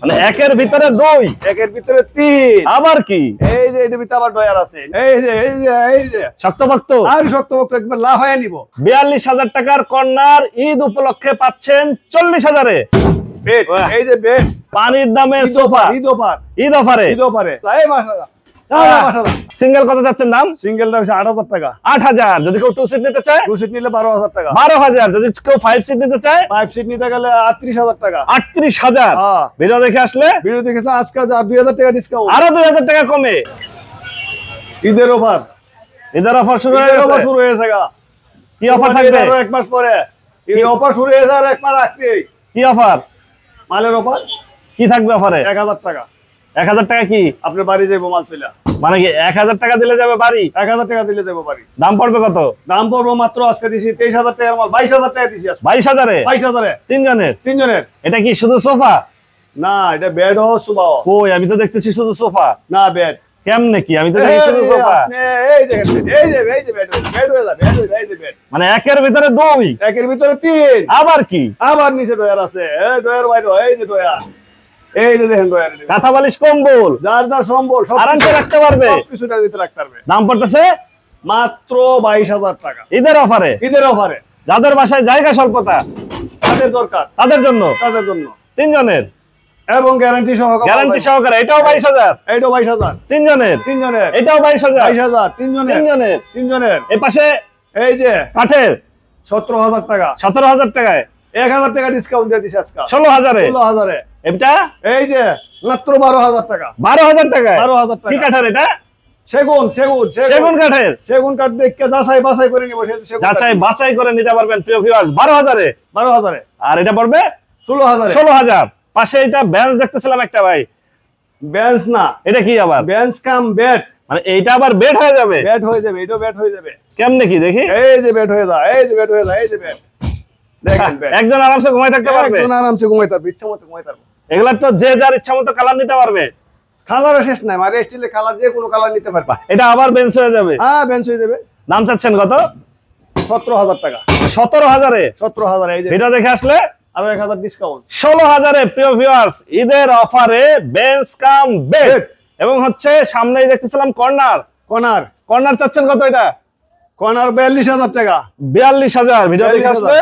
মানে একের ভিতরে দুই, একের ভিতরে তিন, আবার কি এই যে এটার ভিতরে আবার ডয়ার আছে, এই যে শক্তপোক্ত। আর শক্তপোক্ত একবার লাফায়া নিব। 42,000 টাকার কর্নার ঈদ উপলক্ষে পাচ্ছেন 40,000-এ। বেড, এই যে বেড, পানির দামে সোফা, ঈদ অফার, ঈদ অফারে। এই মাশাআল্লাহ, মাশাআল্লাহ। সিঙ্গেল কত চাচ্ছেন দাম? সিঙ্গেলটা হচ্ছে 8,000 টাকা। 8,000। যদি কেউ 2 সিট নিতে চায়? 2 সিট নিলে 12,000 টাকা। 12,000। যদি কেউ 5 সিট নিতে চায়? 5 সিট নিতে গেলে 38,000 টাকা। 38,000। হ্যাঁ। ভিডিও দেখে আসলে? ভিডিও দেখেছে আজকে 2,000 টাকা ডিসকাউন্ট। আরো 2,000 টাকা কমে। ঈদের অফার, ঈদের অফার শুরু হয়ে গেছে। অফার শুরু হয়েছে গা। কি অফার থাকবে? আরো 1 মাস পরে এই অফার শুরু হয়েছে, আর 1 মাস রাখতেই। কি অফার? মালের অফার। কি থাকবে অফারে? 1,000 টাকা। 1,000 টাকা কি? আপনার বাড়ি যাবো মাল তুইলা। মানে কি 1,000 টাকা দিলে যাবে বাড়ি? 1,000 টাকা দিলে যাবো বাড়ি। দাম পড়বে কত? দাম পড়বো মাত্র আজকে দিছি 23,000 টাকার মাল 22,000 টাকা দিছি আজকে। 22,000-এ? 22,000-এ তিনজনের? তিনজনের। এটা কি শুধু সোফা? না, এটা বেড ও সোফা। কই আমি তো দেখতেছি শুধু সোফা। না, বেড। কেমনে কি? আমি তো দেখি শুধু সোফা। এই যে বেড, বেড হয়ে যাবে, এই যে বেড। মানে একের ভিতরে দুই, একের ভিতরে তিন, আবার কি? আবার নিচে ডয়ার আছে। এই ডয়ার বাইরে, এই যে ডয়ার, এই যে দেখেন ডয়ার। কাঁথা বালিশ কম্বল যার যার সম্বল সব আরামসে রাখতে পারবে। সবকিছুটার ভিতরে রাখতে পারবে। দাম পড়তেছে মাত্র 22,000 টাকা। ঈদের অফারে। ঈদের অফারে যাদের বাসায় জায়গা স্বল্পতা তাদের দরকার, তাদের জন্য তিনজনের এবং গ্যারান্টি সহকারে। গ্যারান্টি সহকারে। এটাও 22,000। এইটাও 22,000। তিনজনের। এটাও 22,000। 22,000 তিনজনের। এই পাশে এই যে কাঠের 17,000 টাকা। 17,000 টাকায় 1,000 টাকা ডিসকাউন্ট দিয়ে দিছি আজকে। 16,000-এ। 16,000-এ। এটা এই যে মাত্র 12,000 টাকা। 12,000 টাকায়। 12,000 টাকা। কি কাঠের এটা? সেগুন কাঠের। সেগুন কাঠ দেখে যাচাই বাছাই করে নিব। যাচাই বাছাই করে নিতে পারবেন প্রিয় ভিউয়ার্স। 12,000-এ। 12,000-এ। আর এটা পড়বে 16,000-এ। 16,000। পাশে এটা বেঞ্চ দেখতেছিলাম একটা ভাই। বেঞ্চ না, এটা কি আবার? Bench cum bed. মানে এইটা আবার বেড হয়ে যাবে? বেড হয়ে যাবে, এটাও বেড হয়ে যাবে। কেমনে কি দেখি? এই যে বেড হয়ে যায়, এই যে বেড হয়ে যায়, এই যে বেড। দেখেন বেড। একজন আরামসে ঘুমাই থাকতে পারবে। একজন আরামসে ঘুমাইতে পারবে, ইচ্ছা মতো ঘুমাইতে পারবে। এগুলা তো যে যার ইচ্ছা মতো কালার নিতে পারবে। কালারের শেষ নাই, মানে স্টিলের কালার যে কোনো কালার নিতে পারবে। এটা আবার বেঞ্চ হয়ে যাবে? হ্যাঁ, বেঞ্চ হয়ে যাবে। দাম চাচ্ছেন কত? 17,000 টাকা। 17,000-এ। 17,000। এই যে এটা দেখে আসলে আরো 1,000 ডিসকাউন্ট। 16,000-এ প্রিয় ভিউয়ার্স ঈদের অফারে বেঞ্চ কাম বেড। এবং হচ্ছে সামনেই দেখতেছিলাম কর্নার চাচ্ছেন কত? এটা কর্নার 42,000 টাকা। 42,000। ভিডিও দেখে আসলে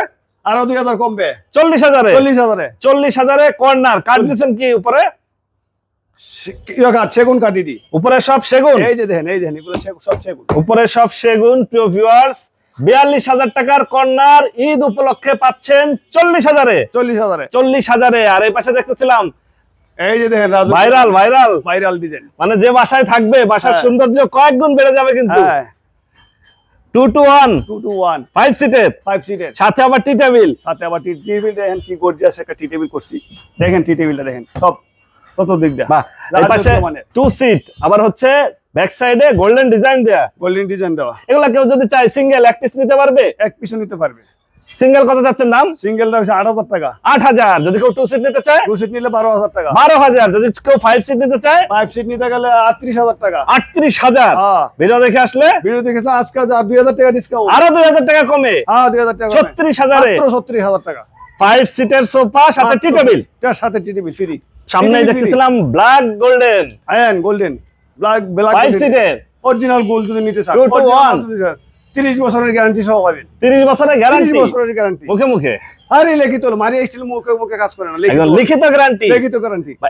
আরো 2,000 কমবে। 40,000-এ। 40,000-এ কর্নার কাঠ দিচ্ছেন কি উপরে? সেগুন কাঠিটি উপরে সব সেগুন। এই যে দেখেন, এগুলো সব সেগুন। উপরে সব সেগুন প্রিয় ভিউয়ার্স। 42,000 টাকার কর্নার ঈদ উপলক্ষে পাচ্ছেন 40,000-এ। 40,000-এ। আর এই পাশে দেখতেছিলাম এই যে দেখেন ভাইরাল ডিজাইন। মানে যে বাসায় থাকবে বাসার সৌন্দর্য কয়েক গুণ বেড়ে যাবে কিন্তু। 2 to 1 5 সিটের সাথে আবার টি টেবিল। দেখেন কি গর্জিয়াস একটা টি টেবিল করছি। দেখেন টি টেবিলটা দেখেন, সব চতুর্দিক দিয়ে। এই পাশে 2 সিট, আবার হচ্ছে ব্যাক সাইডে গোল্ডেন ডিজাইন দেয়া। এগুলা কেউ যদি চায় সিঙ্গেল এক পিস নিতে পারবে? এক পিস নিতে পারবে। সিঙ্গেল কত চাচ্ছেন দাম? সিঙ্গেলটা হচ্ছে 8,000 টাকা। 8,000। যদি কেউ 2 সিট নিতে চায়? 2 সিট নিলে 12,000 টাকা। 12,000। যদি কেউ 5 সিট নিতে চায়? 5 সিট নিতে গেলে 38,000 টাকা। 38,000। ভিডিও দেখে আসলে? ভিডিও দেখেছে আজকে 2,000 টাকা ডিসকাউন্ট। আরো 2,000 টাকা কমে। 2,000 টাকা। 36,000-এ। মাত্র 36,000 টাকা। 5 সিটের সোফা সাথে টি টেবিল। সাথে টি টেবিল ফ্রি। সামনেই দেখতেছিলাম ব্ল্যাক গোল্ডেন। গোল্ডেন ব্ল্যাক 5 সিটের অরিজিনাল গোল্ড যদি নিতে চান 2 to 1 30 বছরের গ্যারান্টি সহ পাবেন। 30 বছরের গ্যারান্টি। 30 বছরের গ্যারান্টি। মুখে আরে লিখিত মারি স্টিল মুখে কাজ করে না, লিখিত গ্যারান্টি।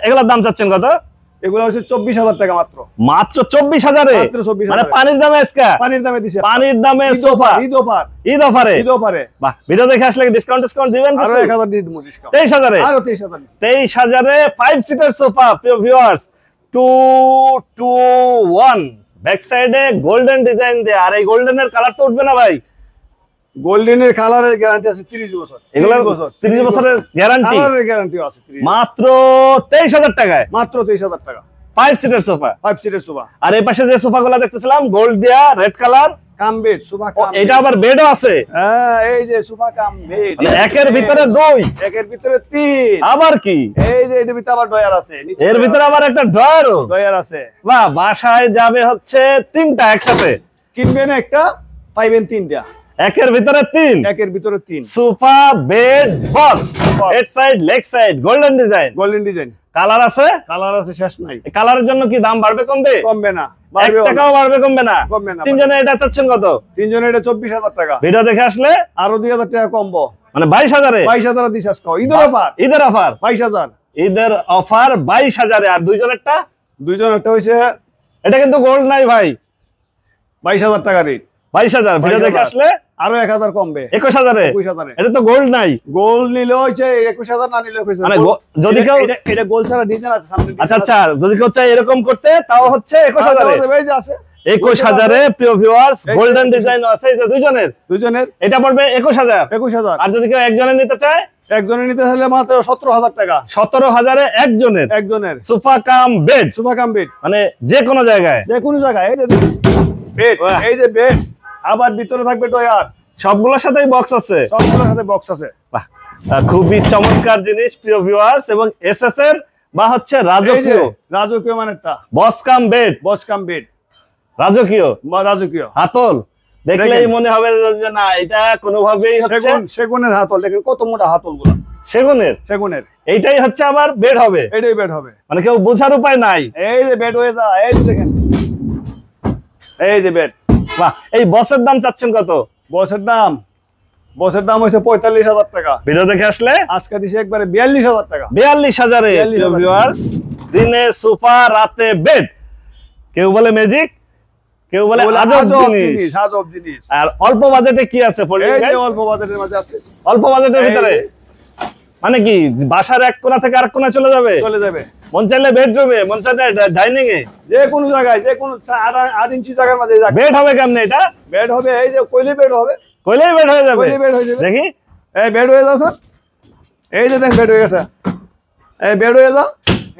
এগুলোর দাম চাচ্ছেন কত? এগুলো হচ্ছে 24,000 টাকা মাত্র। মাত্র 24,000-এ। মানে পানির দামে আজকে পানির দামে দিছি। পানির দামে সোফা। ঈদ অফারে। বাহ, ভিডিও দেখে আসলে ডিসকাউন্ট দিবেন? আরো 1,000 দিয়ে দেব ডিসকাউন্ট। 23,000-এ। আরো 23,000। 23,000-এ 5 সিটার সোফা প্রিয় ভিউয়ার্স। 2 to 1 ব্যাক সাইডে গোল্ডেন ডিজাইন দেয়া। আর এই গোল্ডেনের কালার তো উঠবে না ভাই? গোল্ডেনের কালারের গ্যারান্টি আছে 30 বছর। এগুলোর 30 বছরের গ্যারান্টি। কালারের গ্যারান্টি আছে 30। মাত্র 23,000 টাকায়। মাত্র 23,000 টাকা। 5 সিটার সোফা। 5 সিটের সোফা। আর এই পাশে যে সোফাগুলো দেখতেছিলাম গোল্ড দেয়া, red colour. Cum bed, sofa cum. এটা আবার বেডও আছে। হ্যাঁ, এই যে সোফা কাম বেড। একের ভিতরে দুই, একের ভিতরে তিন, আবার কি? এই যে এর ভিতরে আবার ডয়ার আছে। এর ভিতরে আবার একটা ডয়ার আছে। বাহ, বাসায় যাবে হচ্ছে 3টা একসাথে। কিনবেন একটা, পাইবেন 3টা। একের ভিতরে 3। একের ভিতরে 3। Sofa, bed, box, head side, leg side, golden design. Colour আছে? কালার আছে, শেষ নাই। কালারের জন্য কি দাম বাড়বে কমবে? কমবে না, 1 বাড়বে টাকাও বাড়বে কমবে না? কমবে না। তিনজনে এটা চাচ্ছেন কত? তিনজনে এটা 24,000 টাকা। ভিডিও দেখে আসলে আরো 2,000 টাকা কমবো, মানে 22,000-এ। 22,000 দিস আজকে ঈদের অফার। ঈদের অফার 22,000 ঈদের অফার 22,000-এ। আর দুইজনেরটা? দুইজনেরটা হইছে এটা কিন্তু গোল্ড নাই ভাই। 22,000 টাকা রেট। 22,000 ভিডিও দেখে 22,000 আসলে আরো 1,000 কমবে, 21,000-এ। 21,000 এটা তো গোল্ড নাই। গোল্ড নিলে হচ্ছে 21,000, না নিলে 21,000। মানে যদি কেউ এটা গোল্ড ছাড়া ডিজাইন আছে সামনে। আচ্ছা আচ্ছা, যদি কেউ চায় এরকম করতে তাও হচ্ছে 21,000-এ। এই যে আছে 21,000-এ প্রিয় ভিউয়ার্স, গোল্ডেন ডিজাইন আছে এই যে দুইজনের। এটা পড়বে 21,000। 21,000। আর যদি কেউ একজনের নিতে চায়? একজনের নিতে হলে মাত্র 17,000 টাকা। 17,000-এ একজনের একজনের sofa cum bed, sofa cum bed, মানে যে কোনো জায়গায়, যে কোনো জায়গায়। এই যে বেড, এই যে বেড, আবার ভিতরে থাকবে ডয়ার, সবগুলোর সাথেই বক্স আছে। সবগুলোর সাথে বক্স আছে। বাহ, খুবই চমৎকার জিনিস প্রিয় ভিউয়ার্স। এবং এসএস এর বা হচ্ছে রাজকীয়, রাজকীয় মানেরটা box cum bed, box cum bed, রাজকীয় বা রাজকীয় হাতল দেখলেই মনে হবে যে না এটা কোনোভাবেই হচ্ছে সেগুনের হাতল। দেখেন কত মোটা হাতল গুলা, সেগুনের। এইটাই হচ্ছে আবার বেড হবে, এটাই বেড হবে। মানে কেউ বোঝার উপায় নাই। এই যে বেড হয়ে যা, এই যে দেখেন, এই যে বেড। বাহ, এই বসের দাম চাচ্ছেন কত? বসের দাম হয়েছে 45,000 টাকা। ভিডিও দেখে আসলে আজকে দিছে একবারে 42,000 টাকা। 42,000-এ ভিউয়ার্স, দিনে সোফা রাতে বেড। কেউ বলে ম্যাজিক, কেউ বলে আজব জিনিস। আজব জিনিস। আর অল্প বাজেটে কি আছে? এই যে অল্প বাজেটের মাঝে আছে। অল্প বাজেটের ভিতরে মানে কি বাসার এক কোণা থেকে আরেক কোণায় চলে যাবে? চলে যাবে। মন চাইলে বেডরুমে, মন চাইলে ডাইনিং এ, যে কোনো জায়গায়, যে কোনো 8 ইঞ্চি জায়গার মধ্যে বেড হবে। কেমনে এটা? বেড হবে এই যে কইলে বেড হবে, কইলেই বেড হয়ে যাবে। কইলে বেড হয়ে যাবে। দেখি, এই বেড হয়ে যাচ্ছে, এই যে দেখেন বেড হয়ে গেছে, এই বেড হয়ে যা,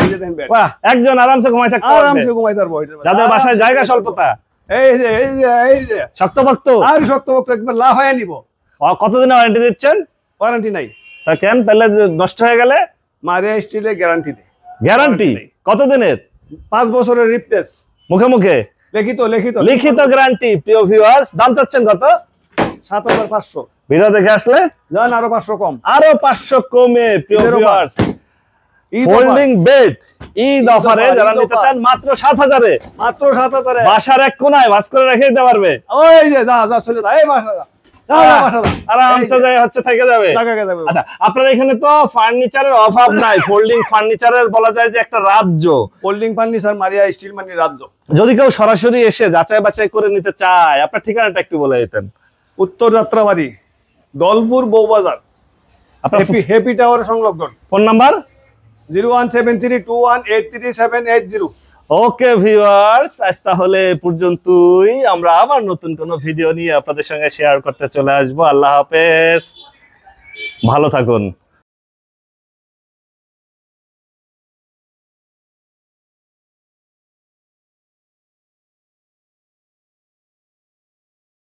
এই যে দেখেন বেড। বাহ, একজন আরামসে ঘুমাই থাকতে পারবে, আরামসে ঘুমাইতে পারবো। যাদের বাসায় জায়গা স্বল্পতা। এই যে শক্তপোক্ত আর শক্তপোক্ত একবার লাফায়া নিব। কতদিনের ওয়ারেন্টি দিচ্ছেন? ওয়ারেন্টি নাই। তা কেন তাহলে নষ্ট হয়ে গেলে? মারিয়া স্টিলে গ্যারান্টি দেয়। গ্যারান্টি কতদিনের? 5 বছরের রিপ্লেস, মুখে মুখে লিখিত গ্যারান্টি। প্রিয় ভিউয়ার্স, দাম চাচ্ছেন কত? 7,500। ভিডিও দেখে আসলে জান আরো 500 কম, আরো 500 কমে। প্রিয় ভিউয়ার্স, ফোল্ডিং বেড ঈদ অফারে যারা নিতে চান মাত্র 7,000-এ, মাত্র 7,000-এ বাসার এক কোণায় ভাঁজ করে রেখে দিতে পারবে। ওই যে যা চলে যা, এই বাসা যা, আরামসে যায় হচ্ছে থেকে যাবে। আচ্ছা, আপনার এখানে তো ফার্নিচারের অভাব নাই। ফোল্ডিং ফার্নিচারের বলা যায় যে একটা রাজ্য। ফোল্ডিং ফার্নিচার মারিয়া স্টিল মানে রাজ্য। যদি কেউ সরাসরি এসে যাচাই বাছাই করে নিতে চায়, আপনার ঠিকানাটা একটু বলে দিতেন। উত্তর যাত্রাবাড়ি, দলপুর বউবাজার, আপনার হ্যাপি টাওয়ার সংলগ্ন। Phone number 01732188780। ওকে ভিউয়ার্স, আজ তাহলে এ পর্যন্তই। আমরা আবার নতুন কোনো ভিডিও নিয়ে আপনাদের সঙ্গে শেয়ার করতে চলে আসবো। আল্লাহ হাফেজ, ভালো থাকুন।